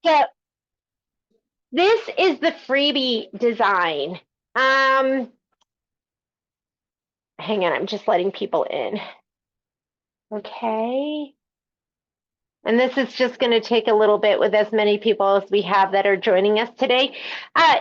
So this is the freebie design. Hang on, I'm just letting people in. Okay. And this is just going to take a little bit with as many people as we have that are joining us today.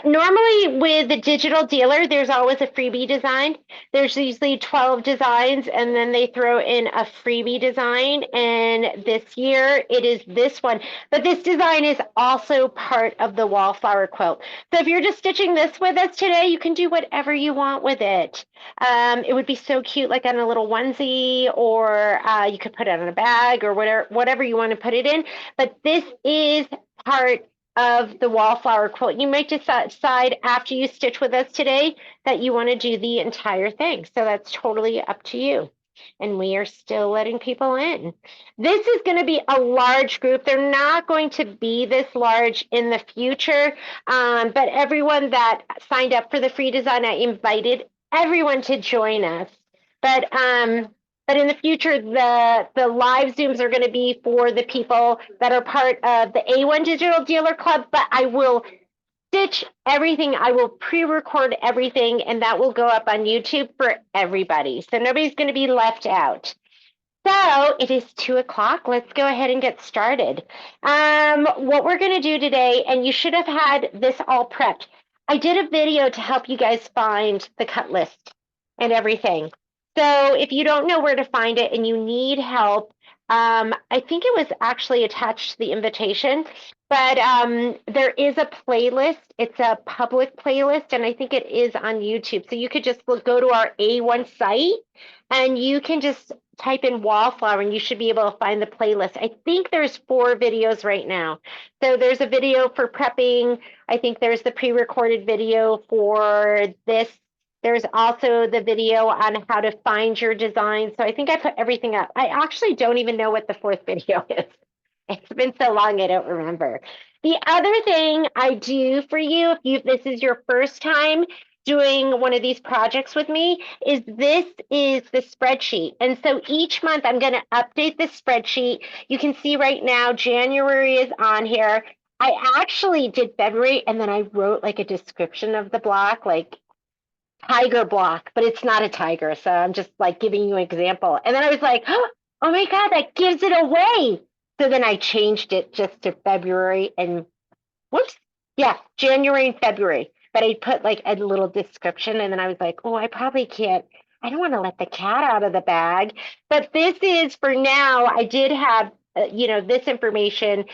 Normally with the digital dealer, there's always a freebie design. There's usually 12 designs and then they throw in a freebie design. And this year it is this one, but this design is also part of the Wallflower Quilt. So if you're just stitching this with us today, you can do whatever you want with it. It would be so cute, like on a little onesie, or you could put it on a bag or whatever you want to put it in. But this is part of the Wallflower Quilt. You might decide after you stitch with us today that you want to do the entire thing. So that's totally up to you. And we are still letting people in. This is going to be a large group. They're not going to be this large in the future, but everyone that signed up for the free design, I invited everyone to join us. But in the future, the live Zooms are going to be for the people that are part of the A1 Digital Dealer Club, but I will stitch everything. I will pre-record everything, and that will go up on YouTube for everybody. So nobody's going to be left out. So it is 2:00. Let's go ahead and get started. What we're going to do today, and you should have had this all prepped. I did a video to help you guys find the cut list and everything. So if you don't know where to find it and you need help, I think it was actually attached to the invitation, but there is a playlist. It's a public playlist, and I think it is on YouTube. So you could just go to our A1 site, and you can just type in Wallflower, and you should be able to find the playlist. I think there's 4 videos right now. So there's a video for prepping. I think there's the pre-recorded video for this. There's also the video on how to find your design. So I think I put everything up. I actually don't even know what the 4th video is. It's been so long, I don't remember. The other thing I do for you, if this is your first time doing one of these projects with me, is this is the spreadsheet. And so each month I'm going to update the spreadsheet. You can see right now, January is on here. I actually did February, and then I wrote like a description of the block, like tiger block, but it's not a tiger. So I'm just like giving you an example. And then I was like, oh my God, that gives it away. So then I changed it just to February and whoops. Yeah, January and February. But I put like a little description, and then I was like, oh, I probably can't. I don't want to let the cat out of the bag. But this is for now. I did have, this information.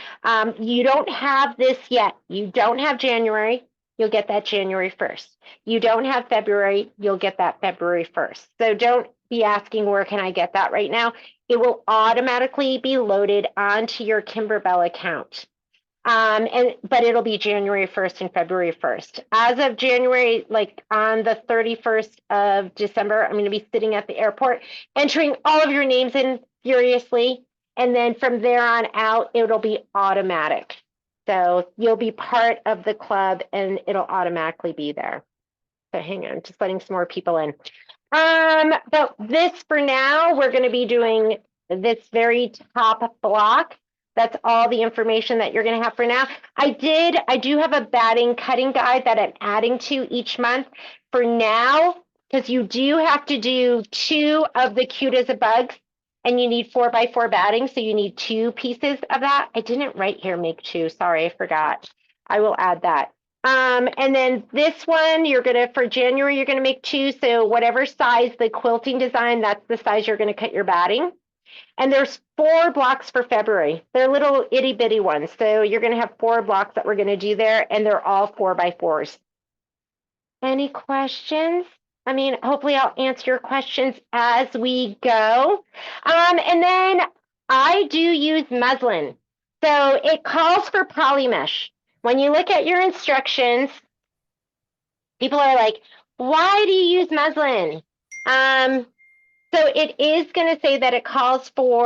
You don't have this yet. You don't have January. You'll get that January 1st. You don't have February. You'll get that February 1st. So don't be asking, where can I get that right now? It will automatically be loaded onto your Kimberbell account. But it'll be January 1st and February 1st. As of January, like on the 31st of December, I'm going to be sitting at the airport, entering all of your names in furiously. And then from there on out, it'll be automatic. So you'll be part of the club and it'll automatically be there. So hang on, just letting some more people in. But this for now, we're going to be doing this very top block. That's all the information that you're going to have for now. I do have a batting cutting guide that I'm adding to each month for now, because you do have to do 2 of the cute as a bug, and you need 4x4 batting. So you need 2 pieces of that. I didn't write here, make 2. Sorry, I forgot. I will add that. And then this one, for January, you're going to make 2. So whatever size the quilting design, that's the size you're going to cut your batting. And there's 4 blocks for February. They're little itty bitty ones. So you're going to have 4 blocks that we're going to do there, and they're all 4x4s. Any questions? I mean, hopefully I'll answer your questions as we go. And then I do use muslin. So it calls for poly mesh. When you look at your instructions, people are like, why do you use muslin? So it is going to say that it calls for,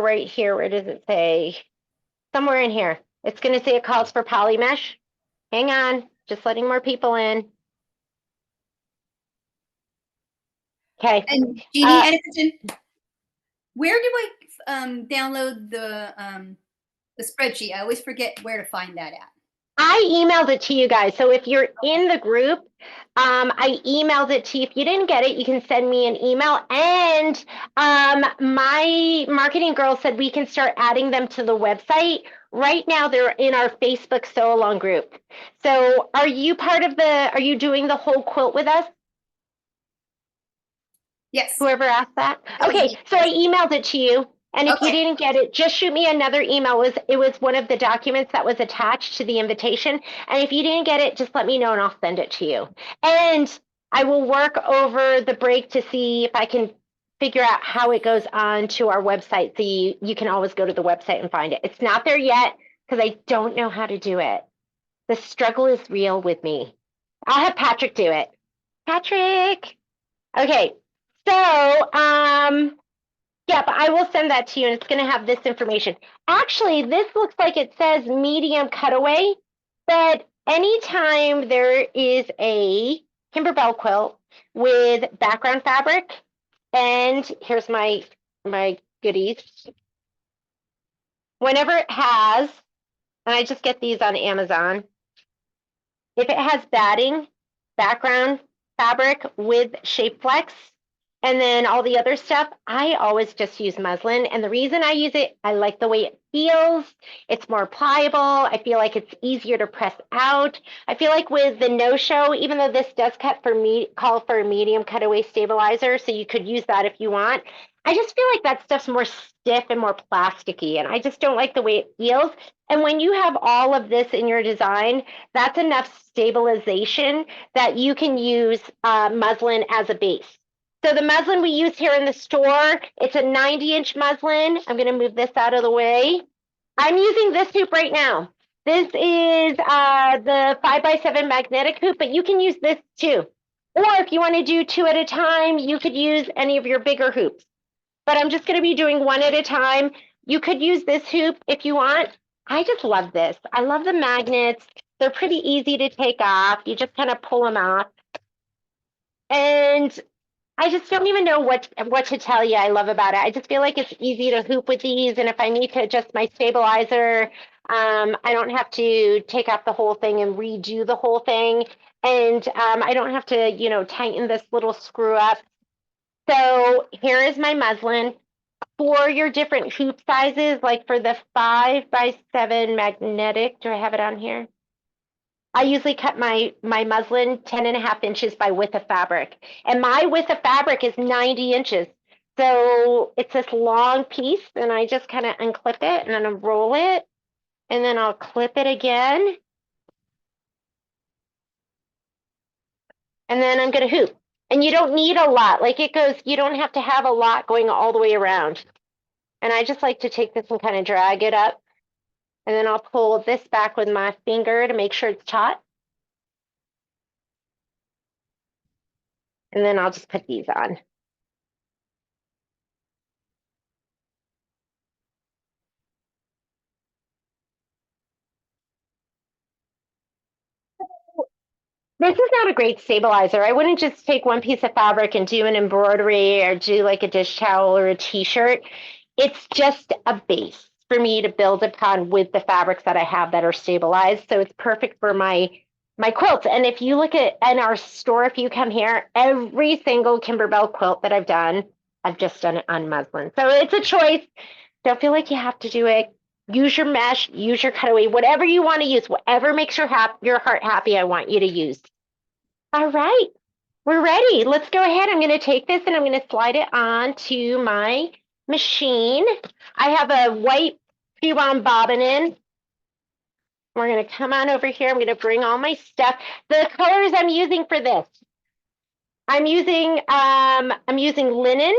right here, where does it say? Somewhere in here. It's going to say it calls for poly mesh. Hang on, just letting more people in. Okay. And Jeannie, Where do I download the spreadsheet? I always forget where to find that at. I emailed it to you guys. So if you're in the group, I emailed it to you. If you didn't get it, you can send me an email. And my marketing girl said we can start adding them to the website. Right now, they're in our Facebook Sew Along group. So are you are you doing the whole quilt with us? Yes. Whoever asked that? That was Okay, me. so I emailed it to you. And if you Okay. didn't get it, just shoot me another email. It was one of the documents that was attached to the invitation. And if you didn't get it, just let me know and I'll send it to you. And I will work over the break to see if I can figure out how it goes on to our website. So you can always go to the website and find it. It's not there yet because I don't know how to do it. The struggle is real with me. I'll have Patrick do it. Patrick. Okay. So, yeah, but I will send that to you and it's going to have this information. Actually, this looks like it says medium cutaway, but anytime there is a Kimberbell quilt with background fabric, and here's my goodies. Whenever it has, and I just get these on Amazon, if it has batting, background fabric with shape flex, and then all the other stuff, I always just use muslin. And the reason I use it, I like the way it feels. It's more pliable. I feel like it's easier to press out. I feel like with the no-show, even though this does call for a medium cutaway stabilizer, so you could use that if you want. I just feel like that stuff's more stiff and more plasticky, and I just don't like the way it feels. And when you have all of this in your design, that's enough stabilization that you can use muslin as a base. So the muslin we use here in the store, it's a 90-inch muslin. I'm going to move this out of the way. I'm using this hoop right now. This is the 5x7 magnetic hoop, but you can use this too. Or if you want to do two at a time, you could use any of your bigger hoops. But I'm just going to be doing one at a time. You could use this hoop if you want. I just love this. I love the magnets. They're pretty easy to take off. You just kind of pull them off. And I just don't even know what to tell you I love about it. I just feel like it's easy to hoop with these. And if I need to adjust my stabilizer, I don't have to take off the whole thing and redo the whole thing. And I don't have to, tighten this little screw up. So here is my muslin. For your different hoop sizes, like for the 5x7 magnetic, do I have it on here? I usually cut my muslin 10.5 inches by width of fabric. And my width of fabric is 90 inches. So it's this long piece, and I just kind of unclip it and then unroll it, and then I'll clip it again. And then I'm going to hoop. And you don't need a lot. Like it goes, you don't have to have a lot going all the way around. And I just like to take this and kind of drag it up. And then I'll pull this back with my finger to make sure it's taut. And then I'll just put these on. This is not a great stabilizer. I wouldn't just take one piece of fabric and do an embroidery or do like a dish towel or a t-shirt. It's just a base for me to build upon with the fabrics that I have that are stabilized. So it's perfect for my quilts. And if you look at in our store, if you come here, every single Kimberbell quilt that I've just done it on muslin. So it's a choice. Don't feel like you have to do it. Use your mesh, use your cutaway, whatever you want to use, whatever makes your heart happy, I want you to use. All right, we're ready. Let's go ahead. I'm going to take this and I'm going to slide it on to my machine. I have a white pre-wound bobbin in. We're going to come on over here. I'm going to bring all my stuff. The colors I'm using for this, I'm using linen.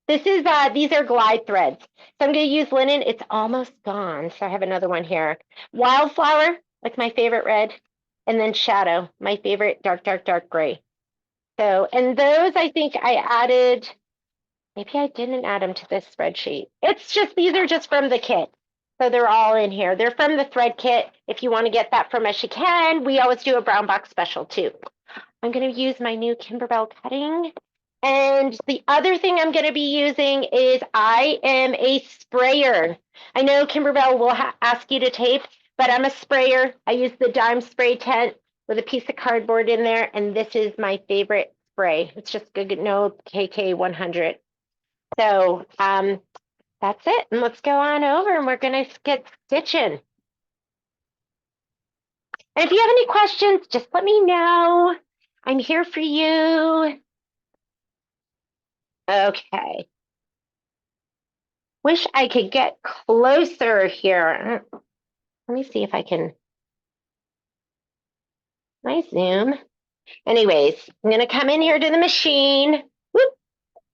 These are glide threads. So I'm going to use linen. It's almost gone. So I have another one here. Wildflower, like my favorite red, and then shadow, my favorite dark, dark, dark gray. So, and those I think I added, maybe I didn't add them to this spreadsheet. These are just from the kit. So they're all in here. They're from the thread kit. If you want to get that from us, you can. We always do a brown box special too. I'm going to use my new Kimberbell cutting And the other thing I'm going to be using is I am a sprayer. I know Kimberbell will ask you to tape, but I'm a sprayer. I use the dime spray tent with a piece of cardboard in there, and this is my favorite spray. It's just good, no KK 100. So that's it. And let's go on over and we're going to get stitching. And if you have any questions, just let me know. I'm here for you. Okay. Wish I could get closer here. Let me see if I can. Nice zoom. Anyways, I'm going to come in here to the machine. Whoop.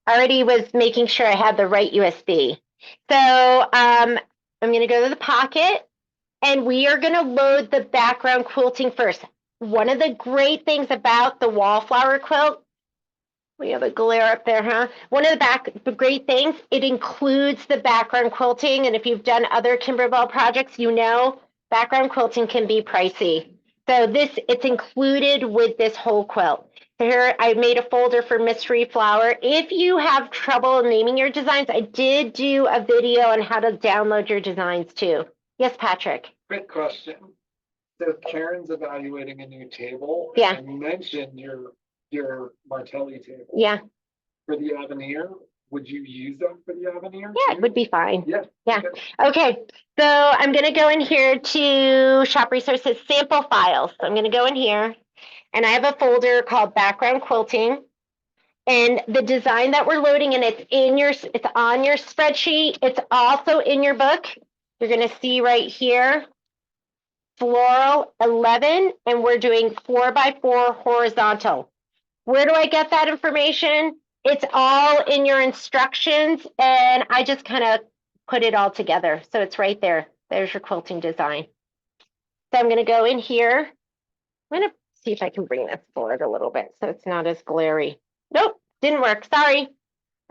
Already was making sure I had the right USB. So I'm going to go to the pocket and we are going to load the background quilting first. One of the great things about the Wallflower Quilt, we have a glare up there, huh? One of the great things, it includes the background quilting. And if you've done other Kimberbell projects, you know background quilting can be pricey. So it's included with this whole quilt. So here I made a folder for Mystery Flower. If you have trouble naming your designs, I did do a video on how to download your designs too. Yes, Patrick. Quick question. So Karen's evaluating a new table. Yeah. And you mentioned your Martelli table. Yeah. For the Avenir, would you use that for the Avenir? Yeah, it would be fine. Yeah. Yeah. Okay. So I'm going to go in here to Shop Resources Sample Files. So I'm going to go in here and I have a folder called Background Quilting. And the design that we're loading and it's on your spreadsheet. It's also in your book. You're going to see right here, Floral 11, and we're doing 4x4 horizontal. Where do I get that information? It's all in your instructions, and I just kind of put it all together. So it's right there. There's your quilting design. So I'm going to go in here. I'm going to see if I can bring this forward a little bit so it's not as glary. Nope, didn't work. Sorry.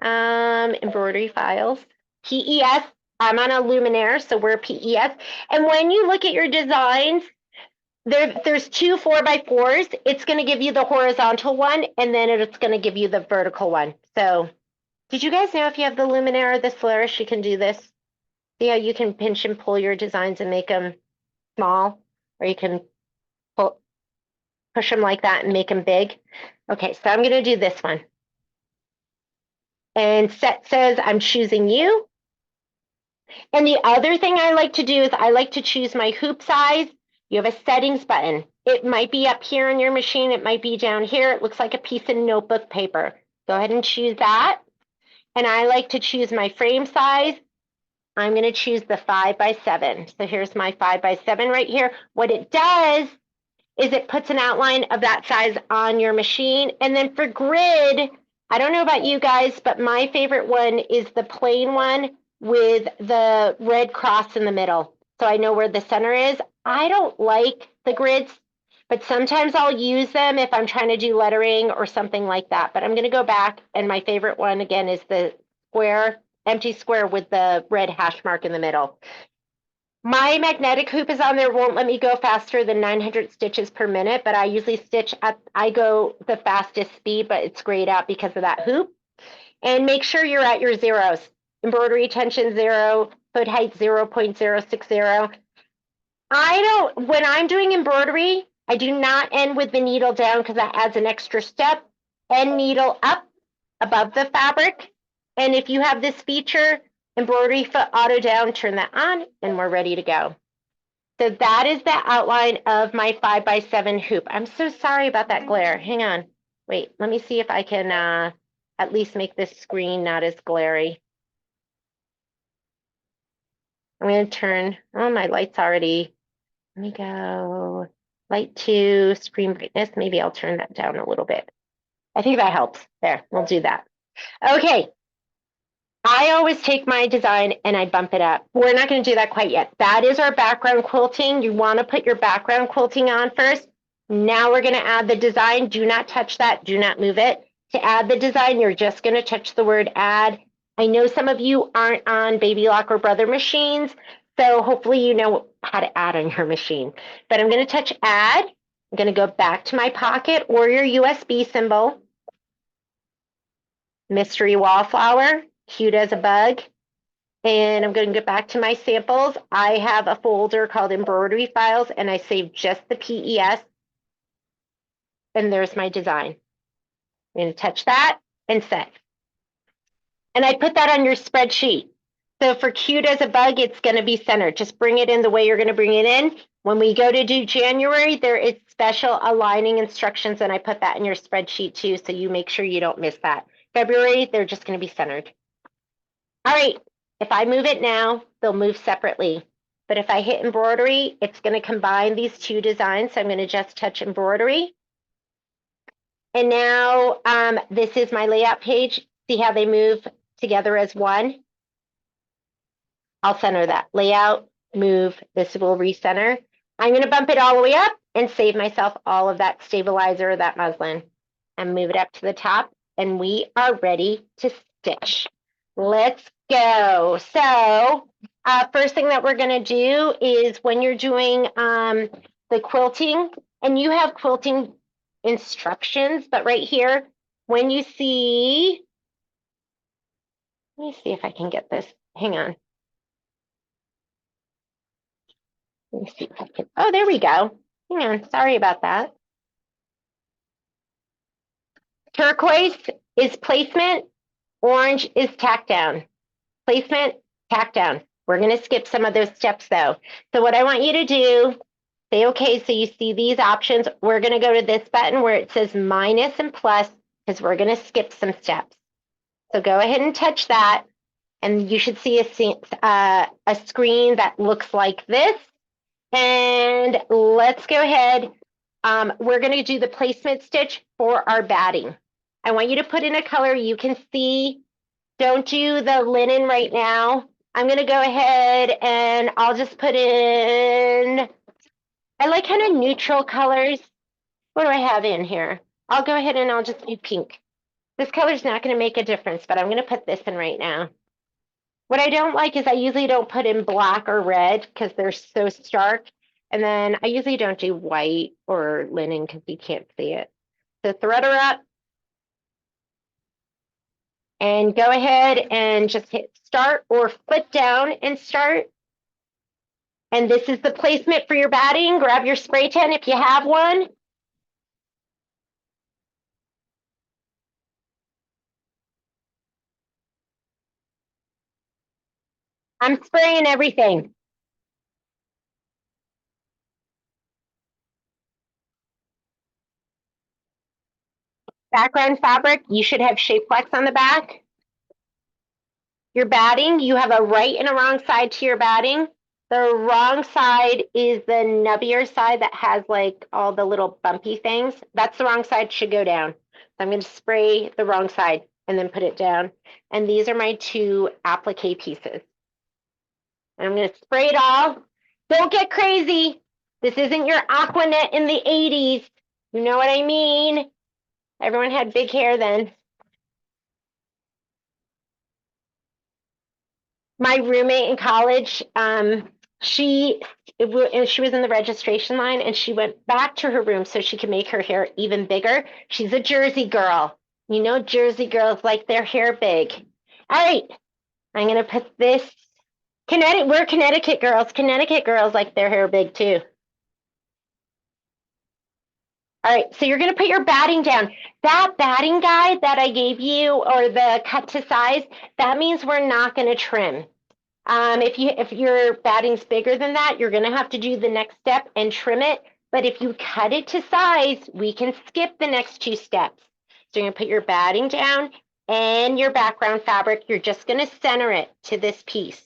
Embroidery files. PES. I'm on a luminaire, so we're PES. And when you look at your designs, there's two 4x4s. It's going to give you the horizontal one, and then it's going to give you the vertical one. So did you guys know if you have the luminaire or the flourish, you can do this? See how you can pinch and pull your designs and make them small, or you can push them like that and make them big. Okay, so I'm going to do this one. And set says I'm choosing you. And the other thing I like to do is I like to choose my hoop size. You have a settings button. It might be up here on your machine. It might be down here. It looks like a piece of notebook paper. Go ahead and choose that. And I like to choose my frame size. I'm going to choose the 5x7. So here's my 5x7 right here. What it does is it puts an outline of that size on your machine. And then for grid, I don't know about you guys, but my favorite one is the plain one with the red cross in the middle. So I know where the center is. I don't like the grids, but sometimes I'll use them if I'm trying to do lettering or something like that. But I'm going to go back, and my favorite one, again, is the square, empty square with the red hash mark in the middle. My magnetic hoop is on there, won't let me go faster than 900 stitches per minute, but I usually I go the fastest speed, but it's grayed out because of that hoop. And make sure you're at your zeros. Embroidery tension 0, foot height 0.060. When I'm doing embroidery, I do not end with the needle down because that adds an extra step. End needle up above the fabric. And if you have this feature, embroidery foot auto down, turn that on, and we're ready to go. So that is the outline of my 5x7 hoop. I'm so sorry about that glare. Hang on. Wait, let me see if I can at least make this screen not as glary. I'm going to turn, oh, my light's already, let me go light 2, screen brightness. Maybe I'll turn that down a little bit. I think that helps. There, we'll do that. Okay. I always take my design and I bump it up. We're not going to do that quite yet. That is our background quilting. You want to put your background quilting on first. Now we're going to add the design. Do not touch that. Do not move it. To add the design, you're just going to touch the word add. I know some of you aren't on Baby Lock or Brother machines, so hopefully you know how to add on your machine. But I'm going to touch add. I'm going to go back to my pocket or your USB symbol. Mystery Wallflower, cute as a bug. And I'm going to get back to my samples. I have a folder called embroidery files, and I save just the PES. And there's my design. I'm going to touch that and set. And I put that on your spreadsheet. So for cute as a bug, it's going to be centered. Just bring it in the way you're going to bring it in. When we go to do January, there is special aligning instructions, and I put that in your spreadsheet too, so you make sure you don't miss that. February, they're just going to be centered. All right, if I move it now, they'll move separately. But if I hit embroidery, it's going to combine these two designs. So I'm going to just touch embroidery. And now this is my layout page. See how they move together as one? I'll center that. Layout, move, this will recenter. I'm going to bump it all the way up and save myself all of that stabilizer, that muslin, and move it up to the top. And we are ready to stitch. Let's go. So first thing that we're going to do is when you're doing the quilting, and you have quilting instructions, but right here, when you see, let me see if I can get this. Hang on. Let me see if I can. Oh, there we go. Hang on. Sorry about that. Turquoise is placement. Orange is tack down. Placement, tack down. We're going to skip some of those steps though. So what I want you to do, say okay, so you see these options. We're going to go to this button where it says minus and plus because we're going to skip some steps. So go ahead and touch that. And you should see a screen that looks like this. And let's go ahead. We're going to do the placement stitch for our batting. I want you to put in a color you can see. Don't do the linen right now. I'm going to go ahead and I'll just put in, I like kind of neutral colors. What do I have in here? I'll go ahead and I'll just do pink. This color is not going to make a difference, but I'm going to put this in right now. What I don't like is I usually don't put in black or red because they're so stark. And then I usually don't do white or linen because you can't see it. So thread her up. And go ahead and just hit start or flip down and start. And this is the placement for your batting. Grab your spray tan if you have one. I'm spraying everything. Background fabric, you should have shape flex on the back. Your batting, you have a right and a wrong side to your batting. The wrong side is the nubbier side that has like all the little bumpy things. That's the wrong side, should go down. So I'm going to spray the wrong side and then put it down. And these are my two applique pieces. And I'm going to spray it all. Don't get crazy. This isn't your Aquanet in the 80s. You know what I mean? Everyone had big hair then. My roommate in college, she was in the registration line and she went back to her room so she could make her hair even bigger. She's a Jersey girl. You know, Jersey girls like their hair big. All right, I'm going to put this. We're Connecticut girls. Connecticut girls like their hair big too. All right, so you're going to put your batting down. That batting guide that I gave you, or the cut to size, that means we're not going to trim. If your batting's bigger than that, you're going to have to do the next step and trim it. But if you cut it to size, we can skip the next two steps. So you're going to put your batting down and your background fabric. You're just going to center it to this piece.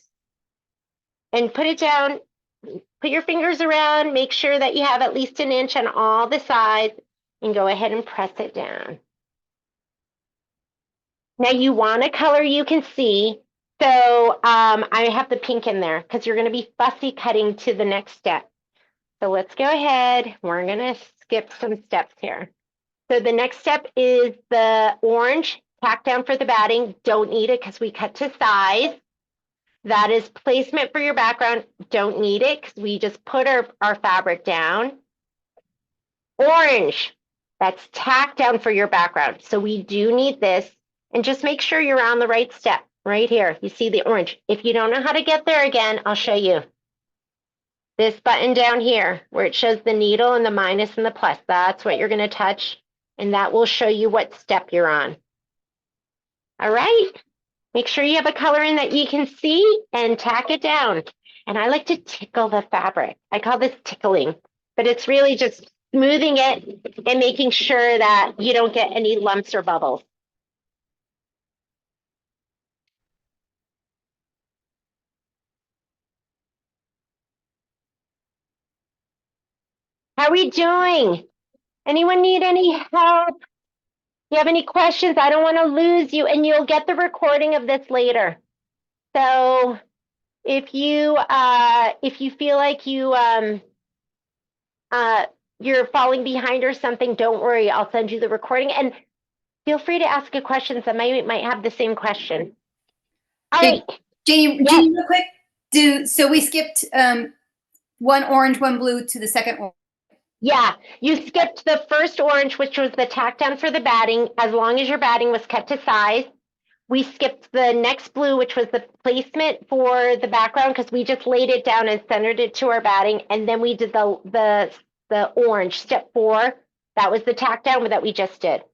And put it down. Put your fingers around, make sure that you have at least an inch on all the sides, and go ahead and press it down. Now you want a color you can see, so I have the pink in there because you're going to be fussy cutting to the next step. So let's go ahead. We're going to skip some steps here. So the next step is the orange, tack down for the batting. Don't need it because we cut to size. That is placement for your background. Don't need it because we just put our fabric down. Orange, that's tack down for your background. So we do need this. And just make sure you're on the right step right here. You see the orange. If you don't know how to get there again, I'll show you. This button down here where it shows the needle and the minus and the plus, that's what you're going to touch. And that will show you what step you're on. All right. Make sure you have a color in that you can see and tack it down. And I like to tickle the fabric. I call this tickling, but it's really just smoothing it and making sure that you don't get any lumps or bubbles. How are we doing? Anyone need any help? You have any questions? I don't want to lose you, and you'll get the recording of this later. So if you feel like you're falling behind or something, don't worry. I'll send you the recording, and feel free to ask a question. Somebody might have the same question. All right, Janie, yes. real quick. So we skipped one orange, one blue to the second one. Yeah, you skipped the first orange, which was the tack down for the batting, as long as your batting was kept to size. We skipped the next blue, which was the placement for the background, because we just laid it down and centered it to our batting. And then we did the orange, step 4. That was the tack down that we just did.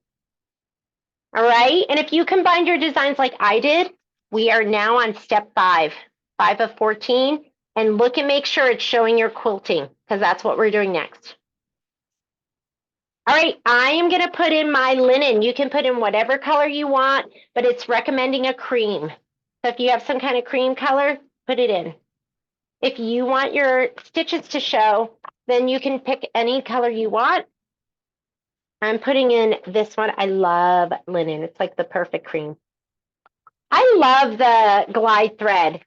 All right, and if you combined your designs like I did, we are now on step 5 of 14. And look and make sure it's showing your quilting, because that's what we're doing next. All right, I am going to put in my linen. You can put in whatever color you want, but it's recommending a cream. So if you have some kind of cream color, put it in. If you want your stitches to show, then you can pick any color you want. I'm putting in this one. I love linen. It's like the perfect cream. I love the glide thread.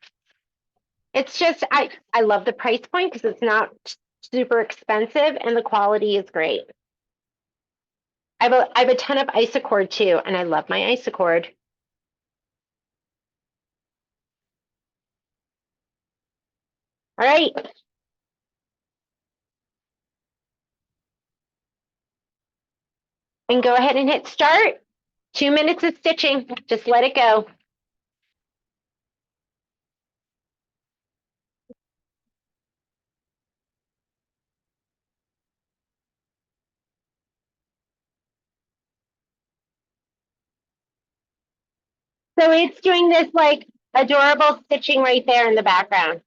It's just, I love the price point because it's not super expensive and the quality is great. I have a ton of isocord too, and I love my isocord. All right. And go ahead and hit start. 2 minutes of stitching. Just let it go. So it's doing this like adorable stitching right there in the background.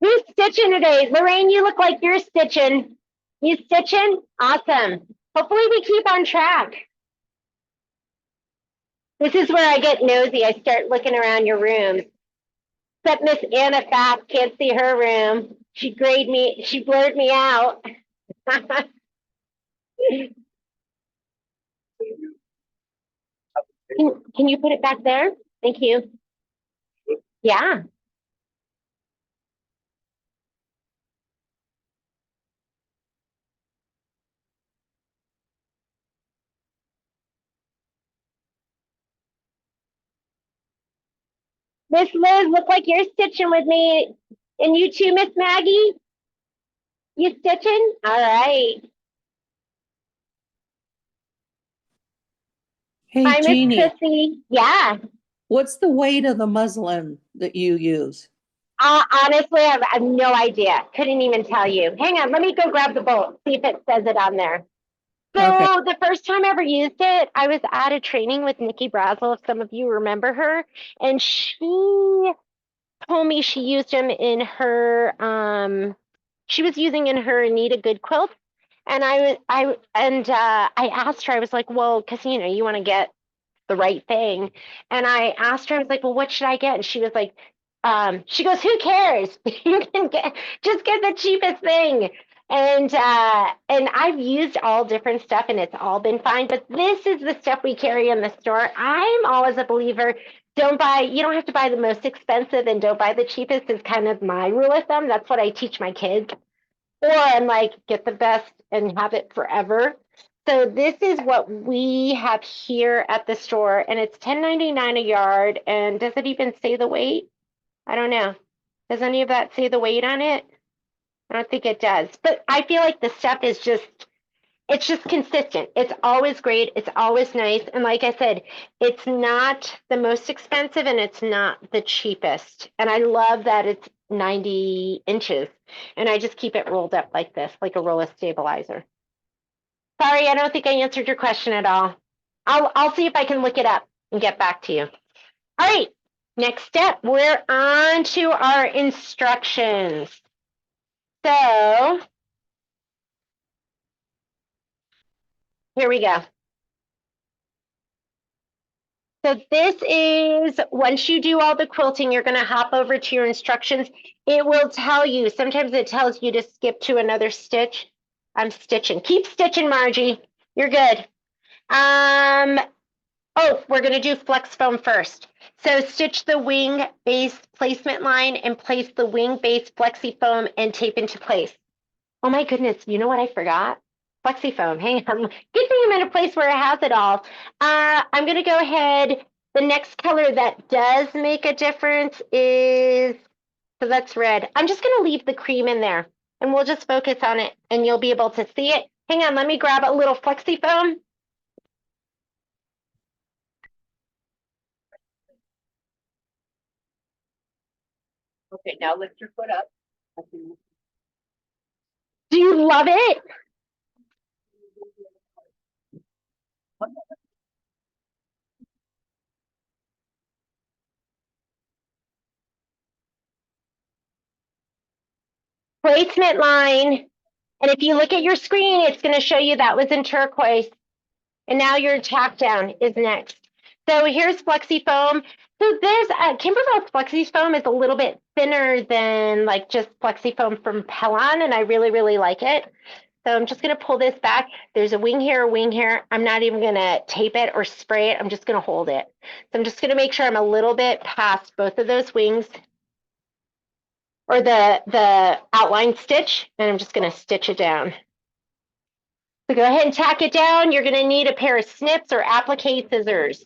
Who's stitching today? Lorraine, you look like you're stitching. You stitching? Awesome. Hopefully we keep on track. This is where I get nosy. I start looking around your rooms. Except Miss Anna Fast can't see her room. She blurred me out. Can you put it back there? Thank you. Yeah. Miss Liz, look like you're stitching with me. And you too, Miss Maggie? You stitching? All right. Hey, Hi, Miss Jeannie, Chrissy. Yeah. what's the weight of the muslin that you use? Honestly, I have no idea. Couldn't even tell you. Hang on, let me go grab the bolt, see if it says it on there. So Okay. the first time I ever used it, I was at a training with Nikki Brazel, if some of you remember her, and she told me she used them in her she was using in her Anita Good quilt. And I asked her, I was like, well, because you want to get the right thing. And I asked her, I was like, well, what should I get? And she was like, she goes, who cares? You can just get the cheapest thing. And I've used all different stuff and it's all been fine, but this is the stuff we carry in the store. I'm always a believer, you don't have to buy the most expensive and don't buy the cheapest is kind of my rule of thumb. That's what I teach my kids. Or I'm like, get the best and have it forever. So this is what we have here at the store, and it's $10.99 a yard. And does it even say the weight? I don't know. Does any of that say the weight on it? I don't think it does. But I feel like the stuff is it's just consistent. It's always great. It's always nice. And like I said, it's not the most expensive and it's not the cheapest. And I love that it's 90 inches. And I just keep it rolled up like this, like a roller stabilizer. Sorry, I don't think I answered your question at all. I'll see if I can look it up and get back to you. All right, next step, we're on to our instructions. So here we go. So this is, once you do all the quilting, you're gonna hop over to your instructions. It will tell you, sometimes it tells you to skip to another stitch. I'm stitching. Keep stitching, Margie. You're good. Oh, we're gonna do flex foam first. So stitch the wing base placement line and place the wing base flexi foam and tape into place. Oh my goodness, you know what I forgot? Flexi foam, hang on. Good thing I'm in a place where it has it all. I'm gonna go ahead. The next color that does make a difference is, so that's red. I'm just gonna leave the cream in there and we'll just focus on it and you'll be able to see it. Hang on, let me grab a little flexi foam. Okay, now lift your foot up. Do you love it? Placement line. And if you look at your screen, it's going to show you that was in turquoise. And now your tack down is next. So here's flexi foam. So there's Kimberbell's flexi foam is a little bit thinner than like just flexi foam from Pellon, and I really, really like it. So I'm just going to pull this back. There's a wing here, a wing here. I'm not even going to tape it or spray it. I'm just going to hold it. So I'm just going to make sure I'm a little bit past both of those wings or the outline stitch, and I'm just going to stitch it down. So go ahead and tack it down. You're going to need a pair of snips or applique scissors.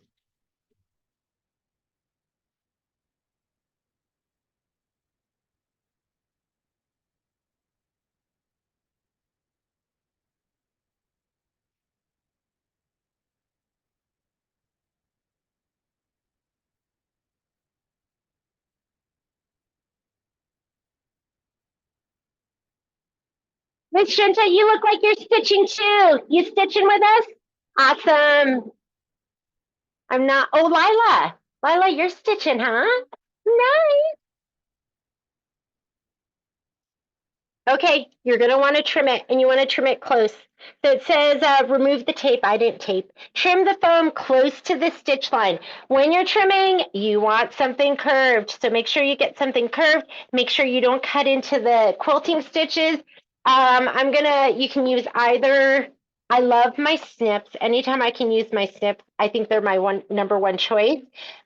Miss Shinta, you look like you're stitching too. You stitching with us? Awesome. I'm not. Oh, Lila. Lila, you're stitching, huh? Nice. Okay, you're going to want to trim it, and you want to trim it close. So it says remove the tape. I didn't tape. Trim the foam close to the stitch line. When you're trimming, you want something curved. So make sure you get something curved. Make sure you don't cut into the quilting stitches. You can use either. I love my snips. Anytime I can use my snips, I think they're my number one choice.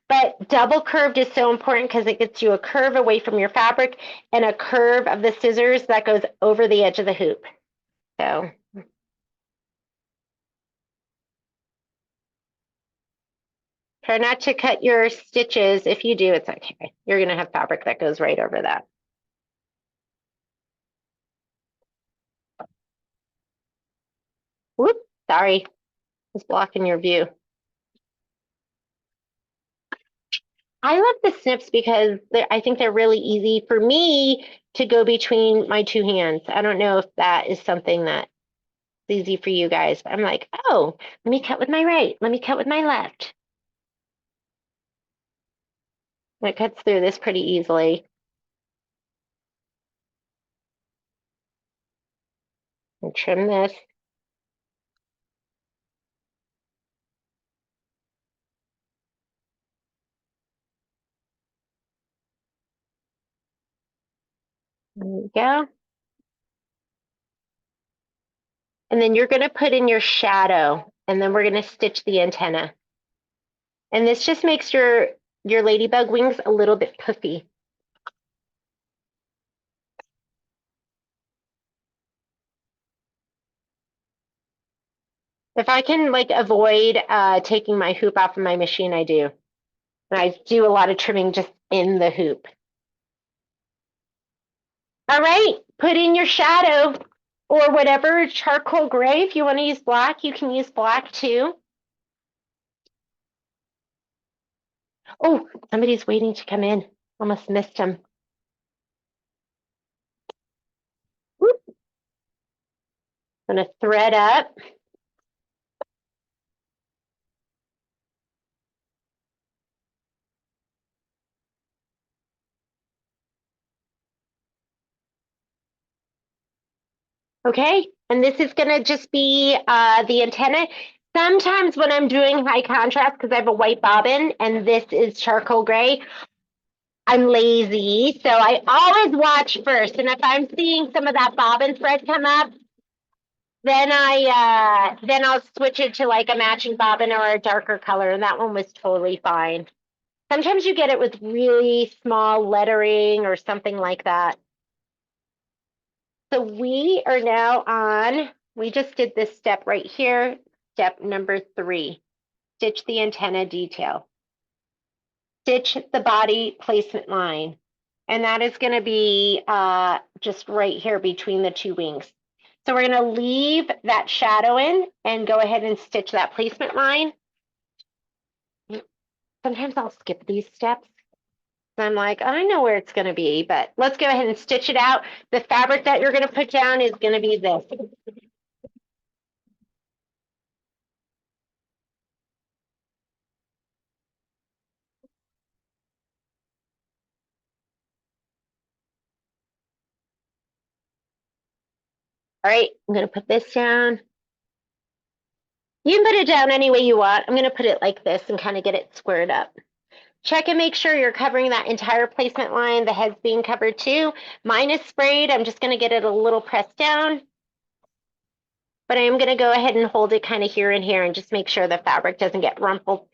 But double curved is so important because it gets you a curve away from your fabric and a curve of the scissors that goes over the edge of the hoop. So try not to cut your stitches. If you do, it's okay. You're going to have fabric that goes right over that. Whoop, sorry. It's blocking your view. I love the snips because I think they're really easy for me to go between my two hands. I don't know if that is something that's easy for you guys. I'm like, oh, let me cut with my right. Let me cut with my left. It cuts through this pretty easily. And trim this. There we go. And then you're going to put in your shadow, and then we're going to stitch the antenna. And this just makes your ladybug wings a little bit puffy. If I can like avoid taking my hoop off of my machine, I do. And I do a lot of trimming just in the hoop. All right, put in your shadow or whatever charcoal gray. If you want to use black, you can use black too. Oh, somebody's waiting to come in. Almost missed him. Whoop. I'm gonna thread up. Okay, and this is gonna just be the antenna. Sometimes when I'm doing high contrast, because I have a white bobbin and this is charcoal gray, I'm lazy, so I always watch first. And if I'm seeing some of that bobbin thread come up, then I'll switch it to like a matching bobbin or a darker color, and that one was totally fine. Sometimes you get it with really small lettering or something like that. So we are now on, we just did this step right here, step number 3, stitch the antenna detail. Stitch the body placement line. And that is going to be just right here between the 2 wings. So we're going to leave that shadow in and go ahead and stitch that placement line. Sometimes I'll skip these steps. I'm like, I know where it's going to be, but let's go ahead and stitch it out. The fabric that you're going to put down is going to be this. All right, I'm going to put this down. You can put it down any way you want. I'm going to put it like this and kind of get it squared up. Check and make sure you're covering that entire placement line. The head's being covered too. Mine is sprayed. I'm just going to get it a little pressed down. But I am going to go ahead and hold it kind of here and here and just make sure the fabric doesn't get rumpled.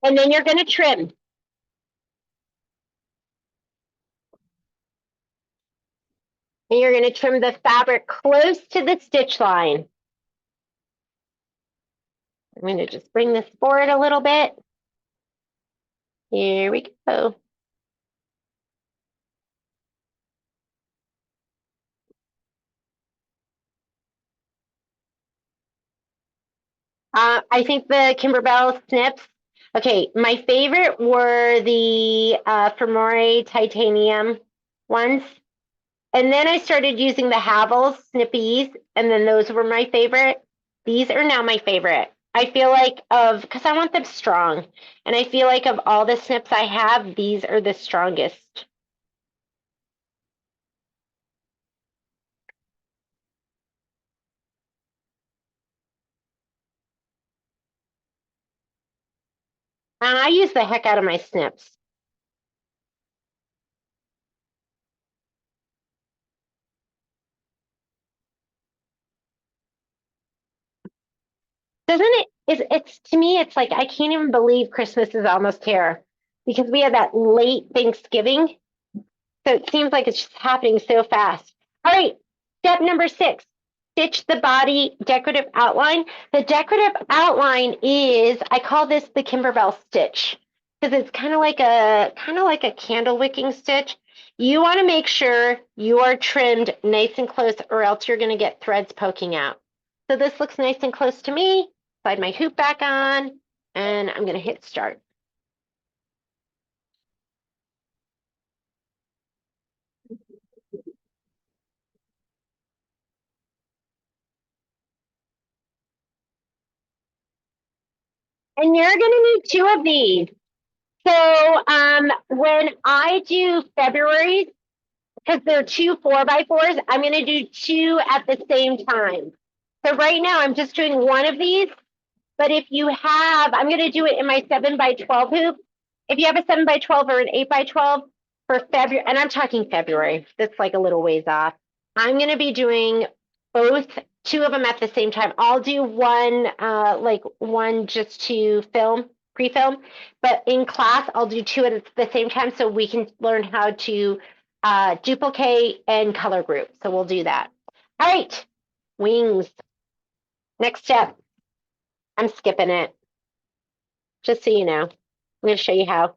And then you're going to trim. And you're going to trim the fabric close to the stitch line. I'm going to just bring this forward a little bit. Here we go. I think the Kimberbell snips. Okay, my favorite were the Fermore titanium ones. And then I started using the Havel's snippies, and then those were my favorite. These are now my favorite. I feel like because I want them strong. And I feel like of all the snips I have, these are the strongest. And I use the heck out of my snips. Doesn't it? It's to me, it's like I can't even believe Christmas is almost here because we had that late Thanksgiving. So it seems like it's just happening so fast. All right, step number 6, stitch the body decorative outline. The decorative outline is, I call this the Kimberbell stitch because it's kind of like a candle wicking stitch. You want to make sure you are trimmed nice and close or else you're going to get threads poking out. So this looks nice and close to me. Slide my hoop back on and I'm going to hit start. And you're going to need 2 of these. So when I do February, because they're 2 4x4s, I'm going to do 2 at the same time. So right now I'm just doing 1 of these. But if you have, I'm going to do it in my 7x12 hoop. If you have a 7x12 or an 8x12 for February, and I'm talking February, that's like a little ways off. I'm going to be doing both 2 of them at the same time. I'll do one, like one just to film. pre-film, but in class, I'll do 2 at the same time so we can learn how to duplicate and color group. So we'll do that. All right, wings. Next step. I'm skipping it, just so you know. I'm going to show you how.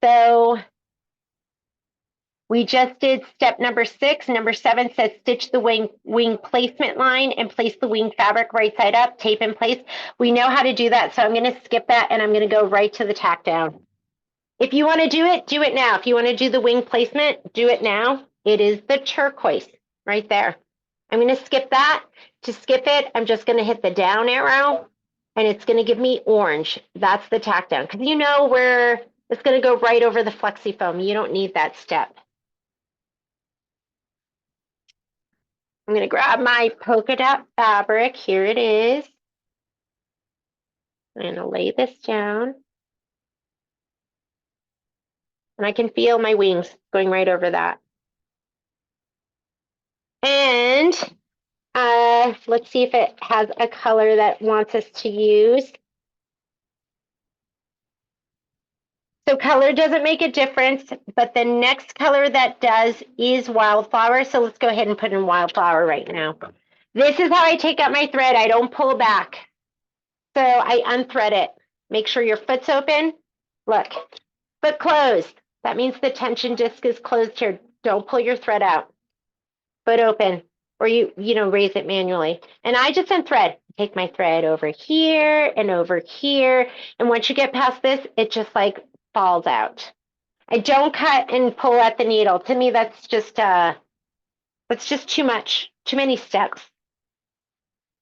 So we just did step number 6. Number 7 says stitch the wing placement line and place the wing fabric right side up, tape in place. We know how to do that, so I'm going to skip that and I'm going to go right to the tack down. If you want to do it now. If you want to do the wing placement, do it now. It is the turquoise right there. I'm going to skip that. To skip it, I'm just going to hit the down arrow and it's going to give me orange. That's the tack down, because you know where it's going to go right over the flexi foam. You don't need that step. I'm going to grab my polka dot fabric. Here it is. I'm going to lay this down. And I can feel my wings going right over that. And let's see if it has a color that wants us to use. So color doesn't make a difference, but the next color that does is Wildflower. So let's go ahead and put in Wildflower right now. This is how I take out my thread. I don't pull back. So I unthread it. Make sure your foot's open. Look, foot closed. That means the tension disc is closed here. Don't pull your thread out. Foot open, or you raise it manually. And I just unthread. Take my thread over here and over here. And once you get past this, it just like falls out. I don't cut and pull at the needle. To me, that's just too much, too many steps.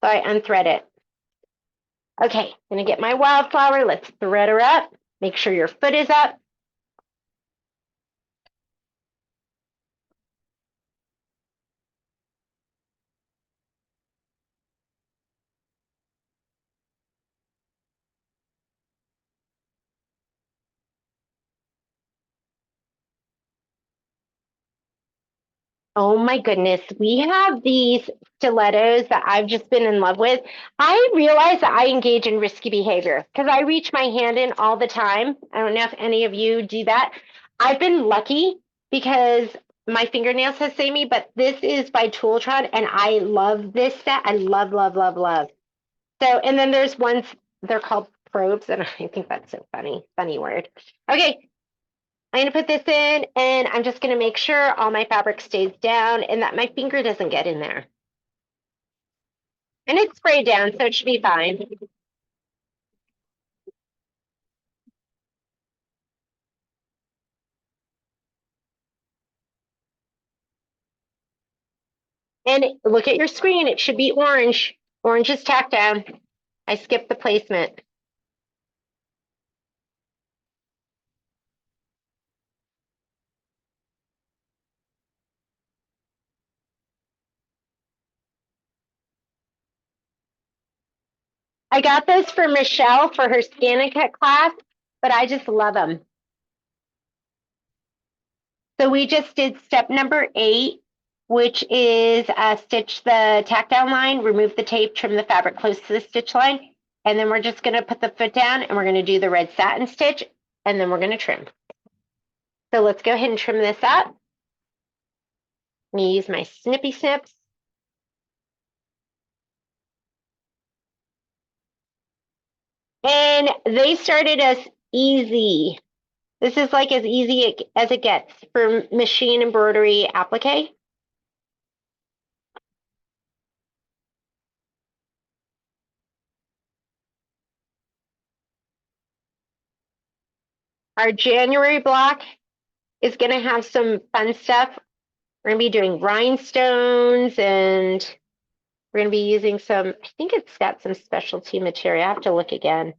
So I unthread it. Okay, I'm gonna get my Wildflower. Let's thread her up. Make sure your foot is up. Oh my goodness, we have these stilettos that I've just been in love with. I realize that I engage in risky behavior because I reach my hand in all the time. I don't know if any of you do that. I've been lucky because my fingernails have saved me, but this is by Tooltron and I love this set. I love, love, love, love. So, and then there's ones, they're called probes, and I think that's so funny word. Okay, I'm going to put this in and I'm just going to make sure all my fabric stays down and that my finger doesn't get in there. And it's sprayed down, so it should be fine. And look at your screen, it should be orange. Orange is tacked down. I skipped the placement. I got those for Michelle for her scan and cut class, but I just love them. So we just did step number 8, which is stitch the tack down line, remove the tape, trim the fabric close to the stitch line, and then we're just going to put the foot down and we're going to do the red satin stitch, and then we're going to trim. So let's go ahead and trim this up. I'm going to use my snippy snips. And they started as easy. This is like as easy as it gets for machine embroidery applique. Our January block is going to have some fun stuff. We're going to be doing rhinestones and we're going to be using some, I think it's got some specialty material. I have to look again.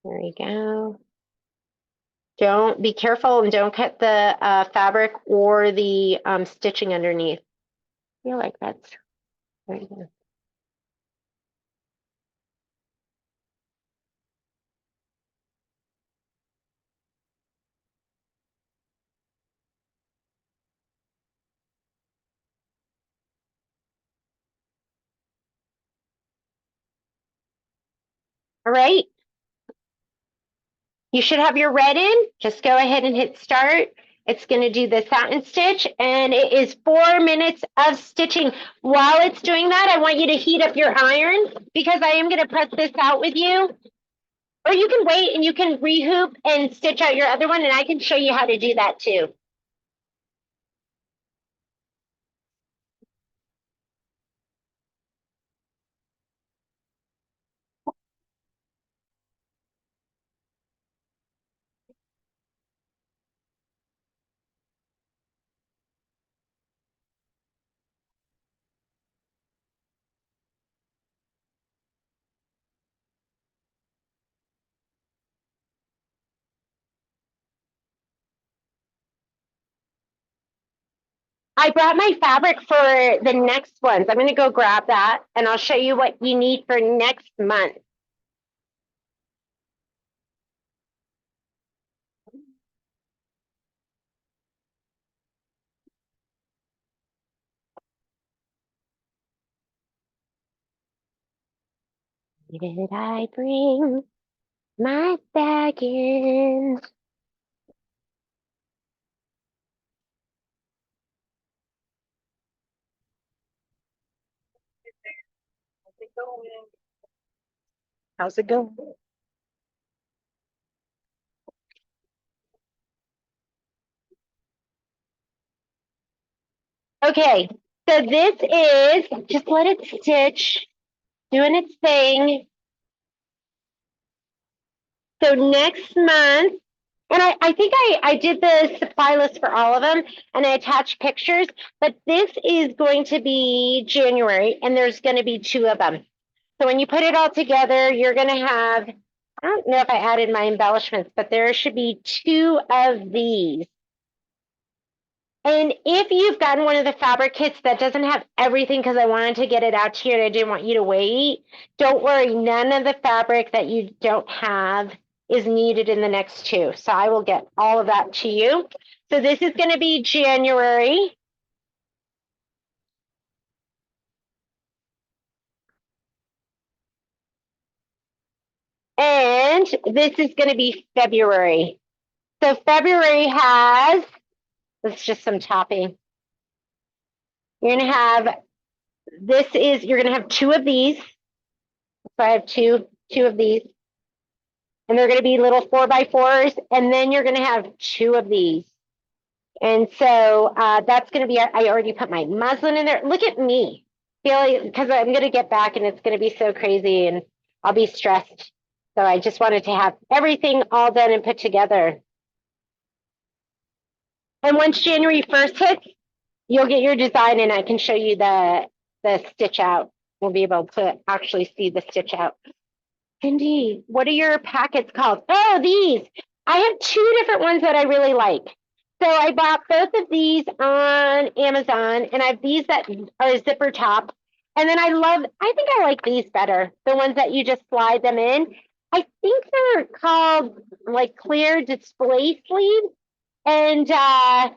There we go. Don't be careful and don't cut the fabric or the stitching underneath. I feel like that's right there. All right. You should have your red in. Just go ahead and hit start. It's going to do the satin stitch, and it is 4 minutes of stitching. While it's doing that, I want you to heat up your iron because I am going to press this out with you. Or you can wait and you can rehoop and stitch out your other one, and I can show you how to do that too. I brought my fabric for the next ones. I'm going to go grab that, and I'll show you what you need for next month. Did I bring my bag in? How's it going? Okay, so this is, just let it stitch, doing its thing. So next month, and I think I did the supply list for all of them and I attached pictures, but this is going to be January and there's going to be 2 of them. So when you put it all together, you're going to have, I don't know if I added my embellishments, but there should be 2 of these. And if you've gotten one of the fabric kits that doesn't have everything because I wanted to get it out to you and I didn't want you to wait, don't worry, none of the fabric that you don't have is needed in the next 2. So I will get all of that to you. So this is going to be January. And this is going to be February. So February has, it's just some topping. You're going to have, you're going to have 2 of these. So I have two of these. And they're going to be little 4x4s. And then you're going to have 2 of these. And so that's going to be, I already put my muslin in there. Look at me. Because I'm going to get back and it's going to be so crazy and I'll be stressed. So I just wanted to have everything all done and put together. And once January 1st hits, you'll get your design and I can show you the stitch out. We'll be able to actually see the stitch out. Cindy, what are your packets called? Oh, these. I have 2 different ones that I really like. So I bought both of these on Amazon, and I have these that are zipper top. And then I think I like these better, the ones that you just slide them in. I think they're called like clear display sleeves. And I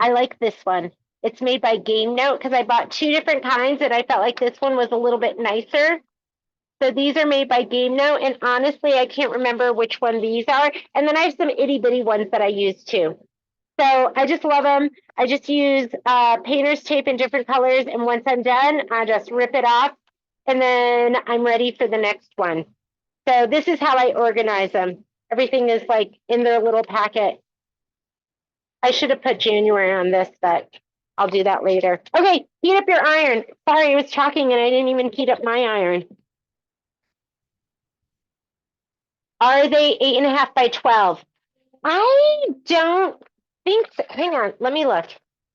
like this one. It's made by Game Note because I bought 2 different kinds and I felt like this one was a little bit nicer. So these are made by Game Note, and honestly, I can't remember which one these are. And then I have some itty bitty ones that I use too. So I just love them. I just use painter's tape in different colors, and once I'm done, I just rip it off, and then I'm ready for the next one. So this is how I organize them. Everything is like in their little packet. I should have put January on this, but I'll do that later. Okay, heat up your iron. Sorry, I was talking and I didn't even heat up my iron. Are they 8.5 by 12? I don't think so. Hang on, let me look.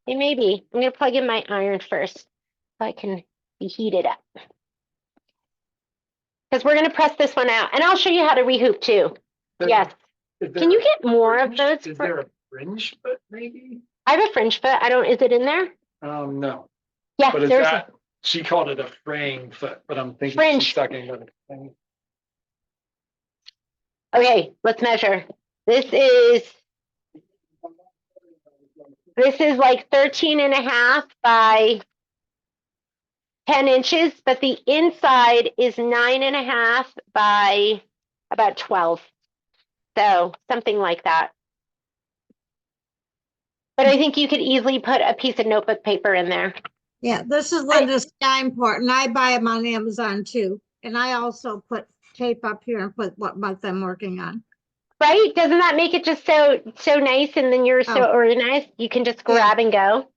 They may be. I'm gonna plug in my iron first so I can be heated up. Because we're gonna press this one out and I'll show you how to rehoop too. Yes. Can you get more of those? Is there a fringe foot maybe? I have a fringe foot. Is it in there? No. Yeah, But is there's that, she called it a fraying foot, but I'm thinking Fringe. she's talking about a okay, let's measure. This is like 13.5 by 10 inches, but the inside is 9.5 by about 12. So something like that. But I think you could easily put a piece of notebook paper in there. Yeah, this is Linda Steinport, and I buy them on Amazon too. And I also put tape up here and put what month I'm working on. Right? Doesn't that make it just so nice? And then you're so Oh. organized. You can just Yeah. grab and go.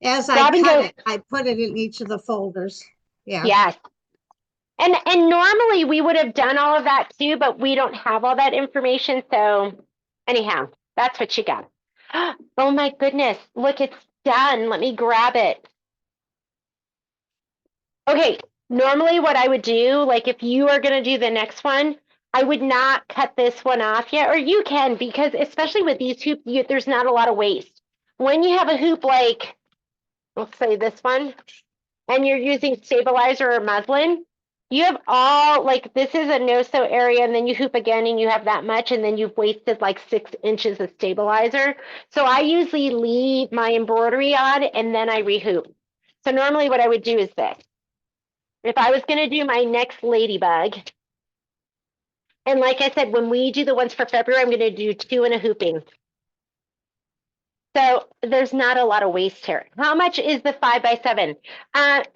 As I Grab and cut go. it, I put it in each of the folders. Yeah. Yes. And normally we would have done all of that too, but we don't have all that information. So anyhow, that's what you got. Oh my goodness. Look, it's done. Let me grab it. Okay. Normally what I would do, like if you are going to do the next one, I would not cut this one off yet, or you can, because especially with these hoops, there's not a lot of waste. When you have a hoop like, let's say this one, and you're using stabilizer or muslin, you have all, like this is a no-sew area, and then you hoop again and you have that much, and then you've wasted like 6 inches of stabilizer. So I usually leave my embroidery on and then I rehoop. So normally what I would do is this. If I was gonna do my next ladybug, and like I said, when we do the ones for February, I'm gonna do 2 and a hooping. So there's not a lot of waste here. How much is the 5x7?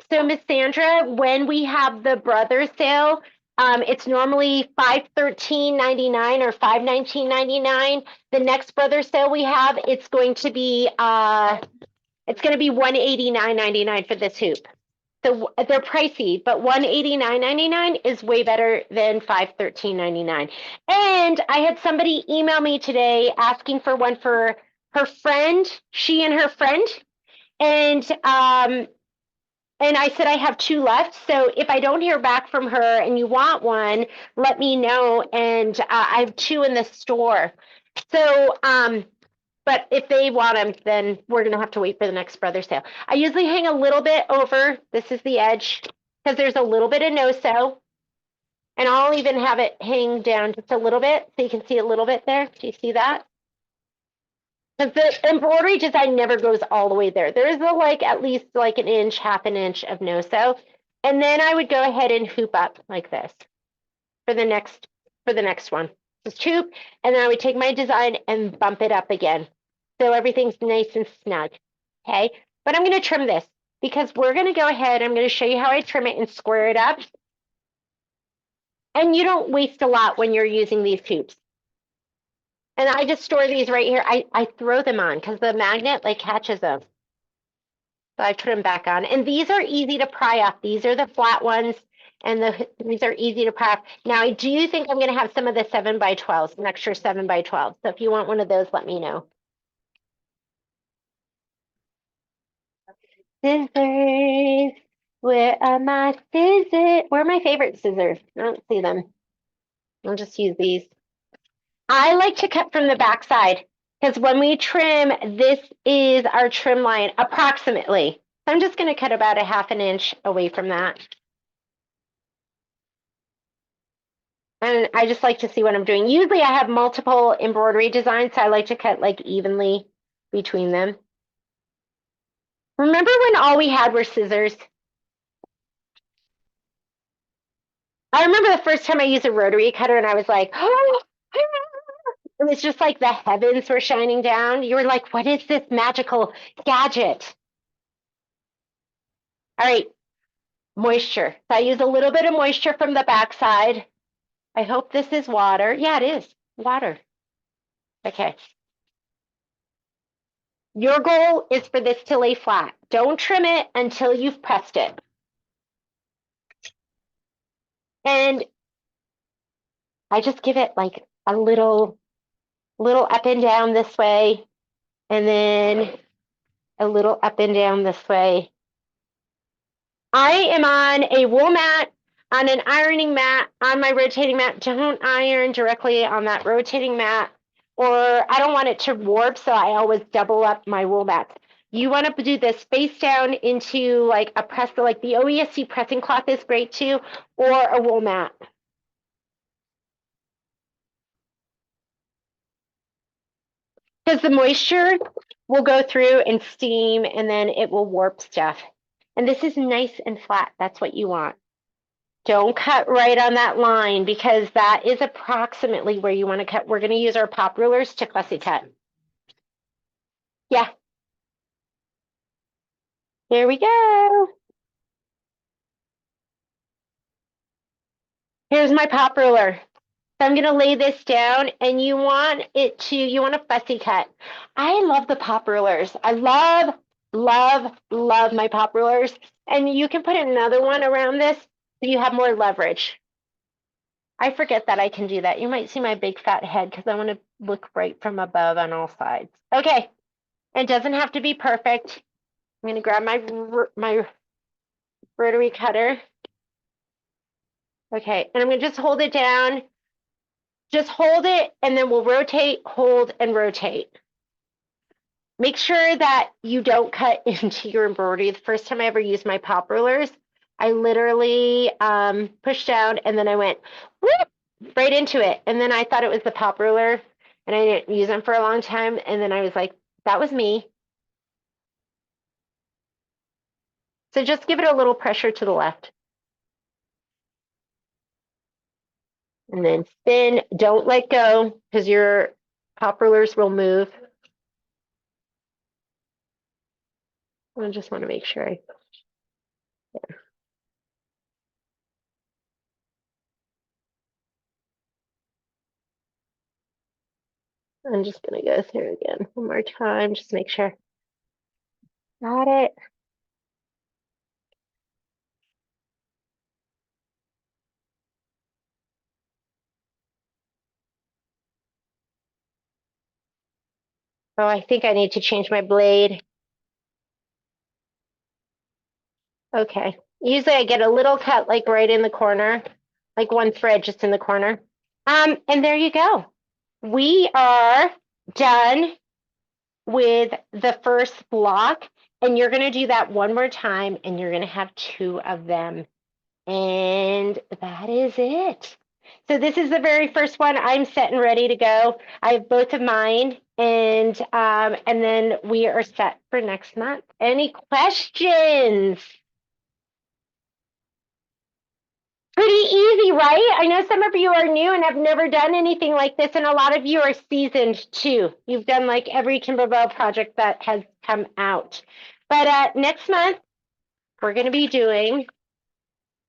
So Miss Sandra, when we have the brother sale, it's normally $513.99 or $519.99. The next brother sale we have, it's going to be $189.99 for this hoop. So they're pricey, but $189.99 is way better than $513.99. And I had somebody email me today asking for one for her friend, she and her friend. And I said I have 2 left. So if I don't hear back from her and you want one, let me know. And I have 2 in the store. So but if they want them, then we're gonna have to wait for the next brother sale. I usually hang a little bit over. This is the edge because there's a little bit of no sew, and I'll even have it hang down just a little bit so you can see a little bit there. Do you see that? Because the embroidery design never goes all the way there. There is like at least like an inch, half an inch of no sew, and then I would go ahead and hoop up like this for the next one. Just hoop, and then I would take my design and bump it up again. So everything's nice and snug, okay? But I'm gonna trim this because we're gonna go ahead, I'm gonna show you how I trim it and square it up. And you don't waste a lot when you're using these hoops. And I just store these right here. I throw them on because the magnet like catches them. So I trim back on. And these are easy to pry off. These are the flat ones. And these are easy to pry off. Now, I do think I'm going to have some of the 7x12s, an extra 7x12. So if you want one of those, let me know. Scissors. Where are my scissors? Where are my favorite scissors? I don't see them. I'll just use these. I like to cut from the back side because when we trim, this is our trim line approximately. So I'm just going to cut about a half an inch away from that. And I just like to see what I'm doing. Usually I have multiple embroidery designs, so I like to cut like evenly between them. Remember when all we had were scissors? I remember the first time I used a rotary cutter and I was like, oh, it was just like the heavens were shining down. You were like, what is this magical gadget? All right, moisture. So I use a little bit of moisture from the backside. I hope this is water. Yeah, it is water. Okay. Your goal is for this to lay flat. Don't trim it until you've pressed it. And I just give it like a little up and down this way, and then a little up and down this way. I am on a wool mat, on an ironing mat, on my rotating mat. Don't iron directly on that rotating mat, or I don't want it to warp, so I always double up my wool mats. You want to do this face down into like a press, like the OESC pressing cloth is great too, or a wool mat. Because the moisture will go through and steam, and then it will warp stuff. And this is nice and flat. That's what you want. Don't cut right on that line because that is approximately where you want to cut. We're going to use our pop rulers to fussy cut. Yeah. There we go. Here's my pop ruler. So I'm going to lay this down and you want a fussy cut. I love the pop rulers. I love, love, love my pop rulers. And you can put another one around this so you have more leverage. I forget that I can do that. You might see my big fat head because I want to look right from above on all sides. Okay. It doesn't have to be perfect. I'm going to grab my rotary cutter. Okay. And I'm going to just hold it down. Just hold it and then we'll rotate, hold, and rotate. Make sure that you don't cut into your embroidery. The first time I ever used my pop rulers, I literally pushed down and then I went whoop, right into it. And then I thought it was the pop ruler and I didn't use them for a long time. And then I was like, that was me. So just give it a little pressure to the left. And then spin, don't let go because your pop rulers will move. I just want to make sure I'm just going to go through again one more time, just make sure. Got it. Oh, I think I need to change my blade. Okay. Usually I get a little cut like right in the corner, like one thread just in the corner. And there you go. We are done with the first block, and you're going to do that one more time, and you're going to have 2 of them. And that is it. So this is the very first one. I'm set and ready to go. I have both of mine, and then we are set for next month. Any questions? Pretty easy, right? I know some of you are new and have never done anything like this, and a lot of you are seasoned too. You've done like every Kimberbell project that has come out. But next month, we're going to be doing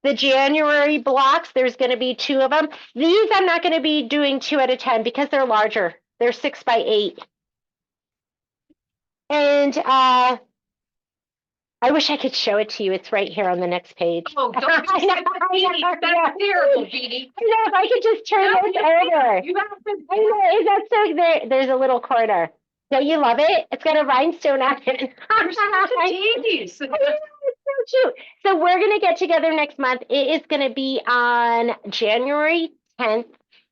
the January blocks. There's going to be 2 of them. These I'm not going to be doing 2 at a time because they're larger. They're 6 by 8. And I wish I could show it to you. It's right here on the next page. Oh, don't be so petty. That's terrible, Jeannie. I know, if I could just turn this over. You have to. I know, is that so? There's a little corner. Don't you love it? It's got a rhinestone on it. You're such a genius. So cute. So we're going to get together next month. It is going to be on January 10th.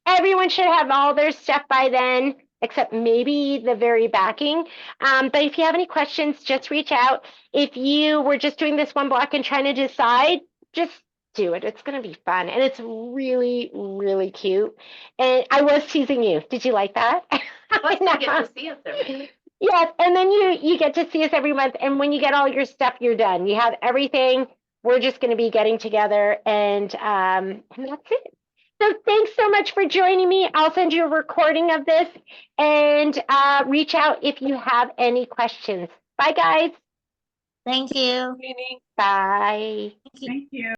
Everyone should have all their stuff by then, except maybe the very backing. But if you have any questions, just reach out. If you were just doing this one block and trying to decide, just do it. It's going to be fun. And it's really, really cute. And I was teasing you. Did you like that? Plus, you get to see us every. Yes, and then you get to see us every month. And when you get all your stuff, you're done. You have everything. We're just going to be getting together, and that's it. So thanks so much for joining me. I'll send you a recording of this, and reach out if you have any questions. Bye, guys. Thank you. Bye. Thank you.